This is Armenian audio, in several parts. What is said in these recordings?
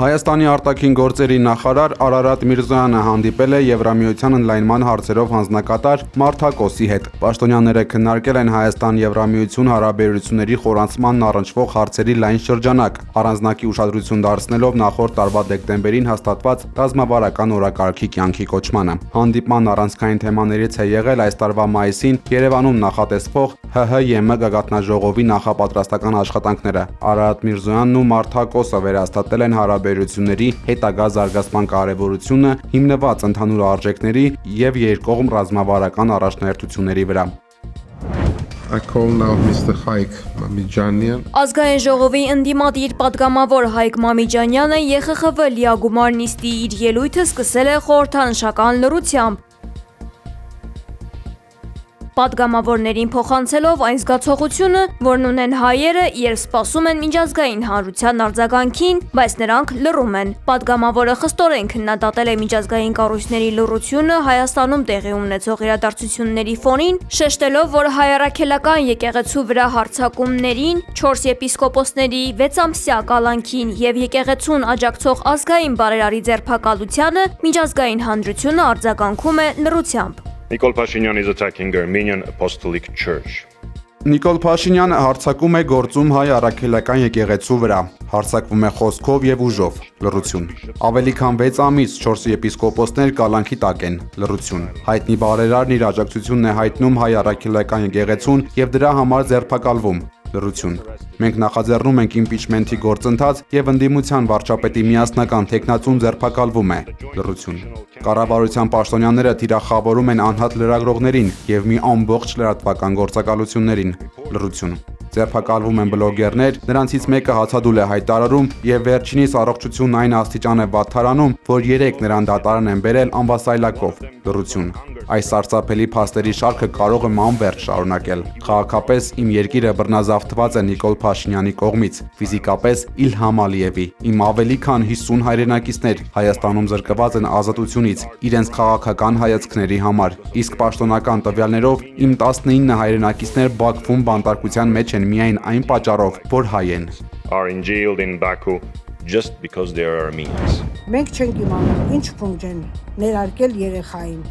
Հայաստանի արտաքին գործերի նախարար Արարատ Միրզոյանը հանդիպել է Եվրամիության ընդլայնման հարցերով հանձնակատար Մարտակոսի հետ։ Պաշտոնյաները քննարկել են Հայաստան-Եվրամիություն հարաբերությունների խորանցմանն առնչվող հարցերի լայն շրջանակ, առանձնակի ուշադրություն դարձնելով նախորդ տարվա դեկտեմբերին հաստատված ռազմավարական օրակարգի կյանքի կոչմանը։ Հանդիպման առանցքային թեմաներից է եղել այս տարվա մայիսին Երևանում նախատեսվող ՀՀ-ԵՄ գագաթնաժողովի նախապատրաստական աշխատանքները։ Արարատ Միրզոյանն ու Մարտակոսը վերահաստատել են հարաբերությունների հետագա զարգացման կարևորությունը հիմնված ընդհանուր արժեքների եւ երկկողմ ռազմավարական առաջնահերթությունների վրա։ I call now Mr. Hayk Mamidjanian. Ազգային ժողովի ընդդիմադիր պատգամավոր Հայկ Մամիջանյանը ԵԽԽՎ լիագումար նիստի իր ելույթը սկսել է խորհրդանշական լռությամբ։ Պատգամավորներին փոխանցելով այն զգացողությունը, որն ունեն հայերը, երբ սպասում են միջազգային հանրության արձագանքին, բայց նրանք լռում են։ Պատգամավորը խստորեն քննադատել է միջազգային կառույցների լռությունը Հայաստանում տեղի ունեցող իրադարձությունների ֆոնին, շեշտելով, որ հայ-առաքելական եկեղեցու վրա հարձակումներին, 4 եպիսկոպոսների 6-ամսյա կալանքին եւ եկեղեցուն աջակցող ազգային բարերարի ձերբակալությանը միջազգային հանրությունը արձագանքում է լռությամբ։ Nikol Pashinyan is attacking Armenian Apostolic Church. Նիկոլ Փաշինյանը հարձակում է գործում հայ առաքելական եկեղեցու վրա, հարձակվում է խոսքով եւ ուժով, լռություն։ Ավելի քան 6 ամիս 4 եպիսկոպոսներ կալանքի տակ են, լռություն։ Հայտնի բարերարն իր աջակցությունն է հայտնում հայ առաքելական եկեղեցուն եւ դրա համար ձերբակալվում, լռություն։ Մենք նախաձեռնում ենք իմպիչմենթի գործընթաց եւ ընդդիմության վարչապետի միասնական թեկնածուն ձերբակալվում է, լռություն։ Կառավարության պաշտոնյաները թիրախավորում են անհատ լրագրողներին եւ մի ամբողջ լրատվական գործակալություններին, լռություն։ Ձերբակալվում են բլոգերներ, նրանցից մեկը հացադուլ է հայտարարում եւ վերջինիս առողջությունն այն աստիճան է վատթարանում, որ 3 նրան դատարան են բերել անվասայլակով, լռություն։ Այս սարսափելի փաստերի շարքը կարող եմ անվերջ շարունակել։ Քաղաքապես իմ երկիրը բռնազավթված է Նիկոլ Փաշինյանի կողմից, ֆիզիկապես Իլհամ Ալիևի։ Իմ ավելի քան 50 հայրենակիցներ Հայաստանում զրկված են ազատությունից իրենց քաղաքական հայացքների համար, իսկ պաշտոնական տվյալներով իմ 19 հայրենակիցներ Բաքվում բանտարկության մեջ են միայն այն պատճառով, որ հայ են։ Are in jail in Baku just because they are Armenians. Մենք չենք իմանում ինչ փունջ են ներարկել երեխային,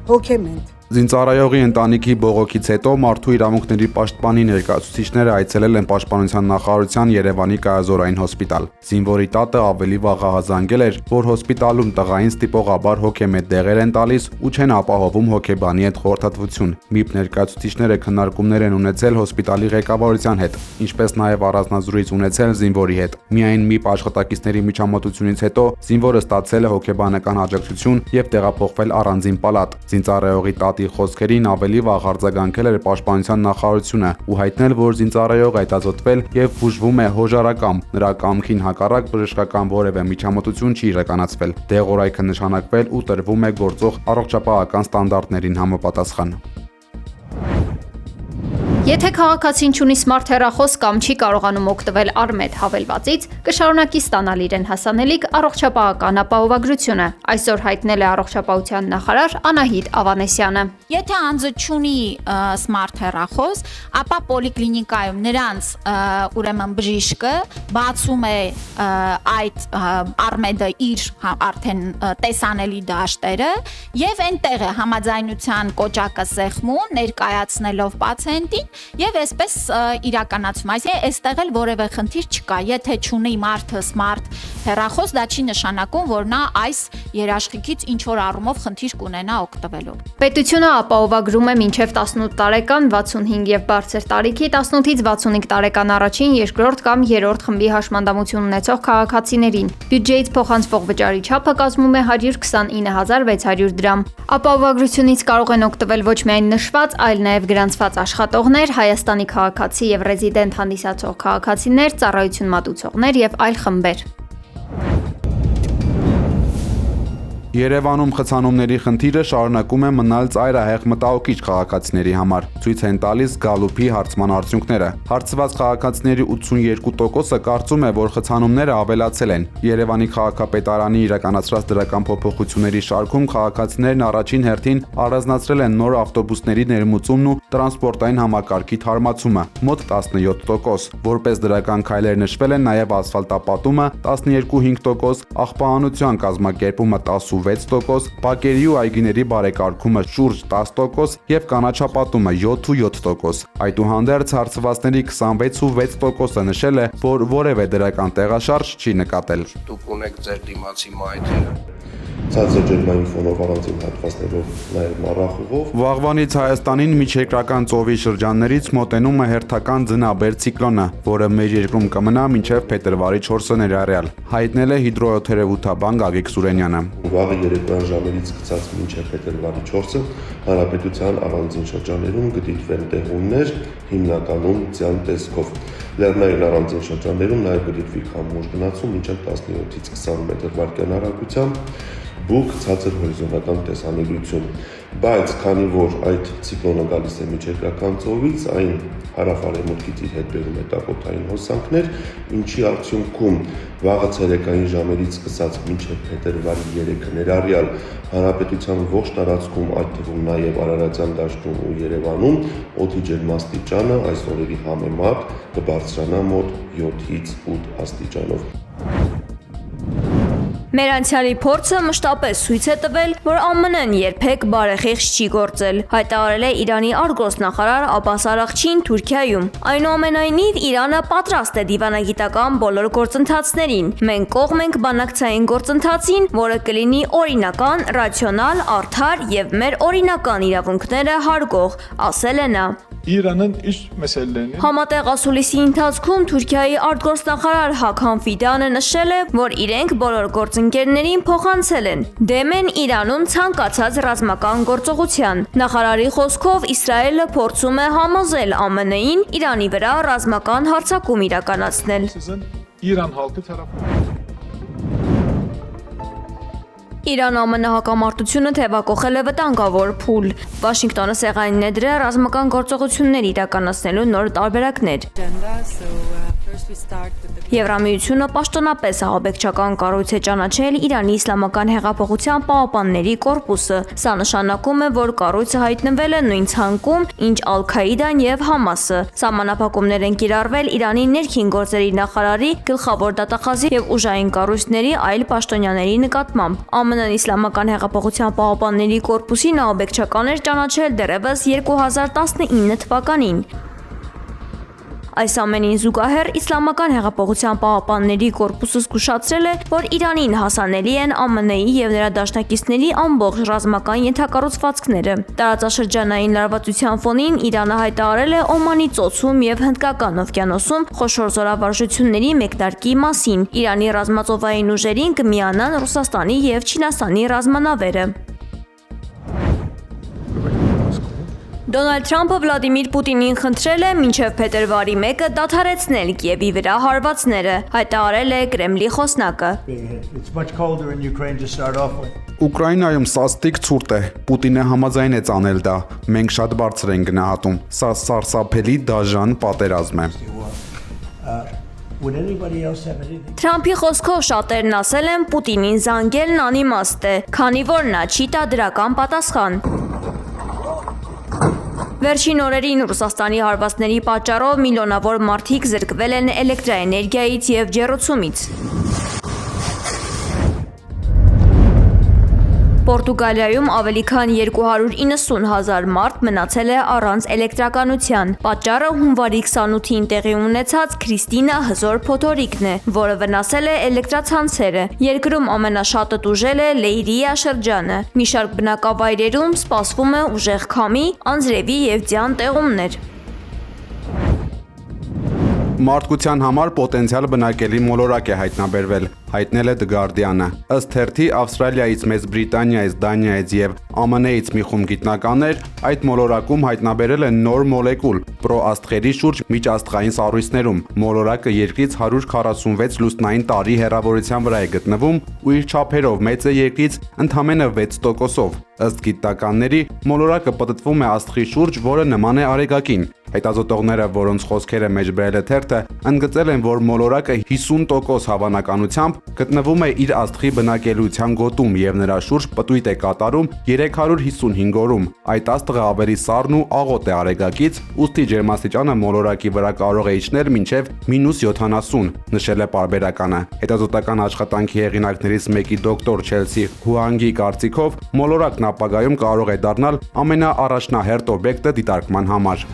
հոգեմենտ։ Զինծառայողի ընտանիքի բողոքից հետո մարդու իրավունքների պաշտպանի ներկայացուցիչները այցելել են Պաշտպանության նախարարության Երևանի կայազորային հոսպիտալ։ Զինվորի տատը ավելի վաղ ահազանգել էր, որ հոսպիտալում տղային ստիպողաբար հոգեմետ դեղեր են տալիս ու չեն ապահովում հոգեբանի հետ խորհրդատվություն։ ՄԻՊ ներկայացուցիչները քննարկումներ են ունեցել հոսպիտալի ղեկավարության հետ, ինչպես նաև առանձնազրույց ունեցել զինվորի հետ։ Միայն ՄԻՊ աշխատակիցների միջամտությունից հետո զինվորը ստացել է հոգեբանական աջակցություն եւ տեղափոխվել առանձին պալատ։ Զինծառայողի տատի խոսքերին ավելի վաղ արձագանքել էր Պաշտպանության նախարարությունը ու հայտնել, որ զինծառայողը հետազոտվել եւ բուժվում է հոժարակամ, նրա կամքին հակառակ բժշկական որևէ միջամտություն չի իրականացվել։ Դեղորայքը նշանակվել ու տրվում է գործող առողջապահական ստանդարտներին համապատասխան։ Եթե քաղաքացին չունի սմարթ հեռախոս կամ չի կարողանում օգտվել Արմեդ հավելվածից, կշարունակի ստանալ իրեն հասանելիք առողջապահական ապահովագրությունը, այսօր հայտնել է առողջապահության նախարար Անահիտ Ավանեսյանը։ Եթե անձը չունի սմարթ հեռախոս, ապա պոլիկլինիկայում նրանց ուրեմն բժիշկը բացում է այդ Արմեդը իր արդեն տեսանելի դաշտերը եւ այնտեղ է համաձայնության կոճակը սեղմում ներկայացնելով պացիենտին եւ այսպես իրականացում։ Այսինքն այստեղ էլ որևէ խնդիր չկա։ Եթե չունի մարդը սմարթ հեռախոս, դա չի նշանակում, որ նա այս երաշխիքից ինչ որ առումով խնդիր կունենա օգտվելով։ Պետությունը ապահովագրում է մինչև 18 տարեկան 65 եւ բարձր տարիքի 18-ից 65 տարեկան առաջին, երկրորդ կամ երրորդ խմբի հաշմանդամություն ունեցող քաղաքացիներին։ Բյուջեից փոխանցվող վճարի չափը կազմում է 129.600 դրամ։ Ապահովագրությունից կարող են օգտվել ոչ միայն նշված, այլ նաև գրանցված աշխատողներ, Հայաստանի քաղաքացի եւ ռեզիդենտ հանդիսացող քաղաքացիներ, ծառայություն մատուցողներ եւ այլ խմբեր։ Երևանում խցանումների խնդիրը շարունակում է մնալ ծայրահեղ մտահոգիչ քաղաքացիների համար, ցույց են տալիս Գալուփի հարցման արդյունքները։ Հարցված քաղաքացիների 82%-ը կարծում է, որ խցանումները ավելացել են։ Երևանի քաղաքապետարանի իրականացրած դրական փոփոխությունների շարքում քաղաքացիներն առաջին հերթին առանձնացրել են նոր ավտոբուսների ներմուծումն ու տրանսպորտային համակարգի թարմացումը՝ մոտ 17%։ Որպես դրական քայլեր նշվել են նաև ասֆալտապատումը 12.5%, աղբահանության կազմակերպումը 16%, բակերի ու այգիների բարեկարգումը շուրջ 10% եւ կանաչապատումը 7.7%։ Այդուհանդերձ հարցվածների 26.6%-ը նշել է, որ որևէ դրական տեղաշարժ չի նկատել։ Դուք ունեք ձեր դիմացի մայթերը։ Ցածր ջերմային ֆոնով առանձին հատվածներով նաև մառախուղով։ Վաղվանից Հայաստանին միջերկրական ծովի շրջաններից մոտենում է հերթական ձնաբեր ցիկլոնը, որը մեր երկրում կմնա մինչև փետրվարի 4-ը ներառյալ, հայտնել է հիդրոթերապևտաբան Գագիկ Սուրենյանը։ Վաղը երեկոյան ժամերից սկսած մինչև փետրվարի 4-ը հանրապետության առանձին շրջաններում կդիտվեն տեղումներ, հիմնականում ձյան տեսքով։ Լեռնային առանձին շրջաններում նաև կդիտվի քամուշ գնացում մինչև 17-ից 20 մետր վարկյան հեռագությամբ, բուք ցածր հորիզոնական տեսանելիություն, բայց քանի որ այդ ցիկլոնը գալիս է միջերկրական ծովից, այն հարավ-արևմուտքից իր հետ բերում է տապոտային հոսանքներ, ինչի արդյունքում վաղը ցերեկային ժամերից սկսած մինչև փետրվարի 3-ը ներառյալ հանրապետության ողջ տարածքում, այդ թվում նաև Արարատյան դաշտում ու Երևանում, օդի ջերմաստիճանը այս օրերի համեմատ կբարձրանա մոտ 7-ից 8 աստիճանով։ Մեր անցյալի փորձը մշտապես ցույց է տվել, որ ԱՄՆ-ն երբեք բարեխիղճ չի գործել, հայտարարել է Իրանի արտգործնախարար Աբբաս Արաղչին Թուրքիայում։ Այնուամենայնիվ Իրանը պատրաստ է դիվանագիտական բոլոր գործընթացներին։ Մենք կողմ ենք բանակցային գործընթացին, որը կլինի օրինական, ռացիոնալ, արդար եւ մեր օրինական իրավունքները հարգող, ասել է նա։ İran'ın iç meselelerini Համատեղ ասուլիսի ընթացքում Թուրքիայի արտգործնախարար Հաքան Ֆիդանը նշել է, որ իրենք բոլոր գործընկերներին փոխանցել են դեմ են Իրանում ցանկացած ռազմական գործողության։ Նախարարի խոսքով Իսրայելը փորձում է համոզել ԱՄՆ-ին Իրանի վրա ռազմական հարձակում իրականացնել։ sizin İran halkı tarafından Իրան-ԱՄՆ հակամարտությունը թևակողել է վտանգավոր փուլ։ Վաշինգտոնը սեղանին է դրել ռազմական գործողություններ իրականացնելու նոր տարբերակներ։ Եվրամիությունը պաշտոնապես ահաբեկչական կառույց է ճանաչել Իրանի Իսլամական հեղափոխության պահապանների կորպուսը։ Սա նշանակում է, որ կառույցը հայտնվել է նույն ցանկում, ինչ Ալ-Քաիդան եւ Համասը։ Սահմանափակումներ են կիրառվել Իրանի ներքին գործերի նախարարի, գլխավոր դատախազի եւ ուժային կառույցների այլ պաշտոնյաների նկատմամբ։ ԱՄՆ-ն Իսլամական հեղափոխության պահապանների կորպուսին ահաբեկչական էր ճանաչել դեռևս 2019 թվականին։ Այս ամենին զուգահեռ Իսլամական հեղափոխության պահապանների կորպուսը զգուշացրել է, որ Իրանին հասանելի են ԱՄՆ-ի եւ նրա դաշնակիցների ամբողջ ռազմական ենթակառուցվածքները։ Տարածաշրջանային լարվածության ֆոնին Իրանը հայտարարել է Օմանի ծոցում եւ Հնդկական օվկիանոսում խոշոր զորավարժությունների մեկնարկի մասին։ Իրանի ռազմածովային ուժերին կմիանան Ռուսաստանի եւ Չինաստանի ռազմանավերը։ Դոնալդ Թրամփը Վլադիմիր Պուտինին խնդրել է մինչև փետրվարի 1-ը դադարեցնել Կիևի վրա հարվածները, հայտարարել է Կրեմլի խոսնակը։ Ուկրաինայում սաստիկ ցուրտ է, Պուտինը համաձայն է ցանել դա, մենք շատ բարձր ենք գնահատում, սա սարսափելի դաժան պատերազմ է։ Թրամփի խոսքով շատերն ասել են Պուտինին զանգելն անիմաստ է, քանի որ նա չի տա դրական պատասխան։ Վերջին օրերին Ռուսաստանի հարվածների պատճառով միլիոնավոր մարդիկ զրկվել են էլեկտրաէներգիայից եւ ջեռուցումից։ Պորտուգալիայում ավելի քան 290,000 մարդ մնացել է առանց էլեկտրականության։ Պատճառը հունվարի 28-ին տեղի ունեցած Քրիստինա հզոր փոթորիկն է, որը վնասել է էլեկտրացանցերը։ Երկրում ամենաշատը տուժել է Լեյրիա շրջանը։ Մի շարք բնակավայրերում սպասվում է ուժեղ քամի, անձրևի եւ ձյան տեղումներ։ Մարդկության համար պոտենցիալ բնակելի մոլորակ է հայտնաբերվել։ հայտնել է The Guardian-ը։ Ըստ թերթի Ավստրալիայից, Մեծ Բրիտանիայից, Դանիայից եւ ԱՄՆ-ից մի խումբ գիտնականներ այդ մոլորակում հայտնաբերել են նոր մոլեկուլ պրոաստղերի շուրջ միջաստղային սառույցներում։ Մոլորակը երկրից 146 լուսնային տարի հեռավորության վրա է գտնվում ու իր չափերով մեծ է երկրից ընդամենը 6%-ով։ Ըստ գիտնականների, մոլորակը պտտվում է աստղի շուրջ, որը նման է արեգակին։ Հետազոտողները, որոնց խոսքերը մեջբերել է թերթը, ընդգծել են, որ մոլորակը 50% հավանականությամբ գտնվում է իր աստղի բնակելիության գոտում եւ նրա շուրջ պտույտ է կատարում 355 օրում։ Այդ աստղը ավելի սառն ու աղոտ է արեգակից, ուստի ջերմաստիճանը մոլորակի վրա կարող է իջնել մինչև -70, նշել է պարբերականը։ Հետազոտական աշխատանքի հեղինակներից մեկի դոկտոր Չելսի Հուանգի կարծիքով, մոլորակն ապագայում կարող է դառնալ ամենաառաջնահերթ օբյեկտը դիտարկման համար։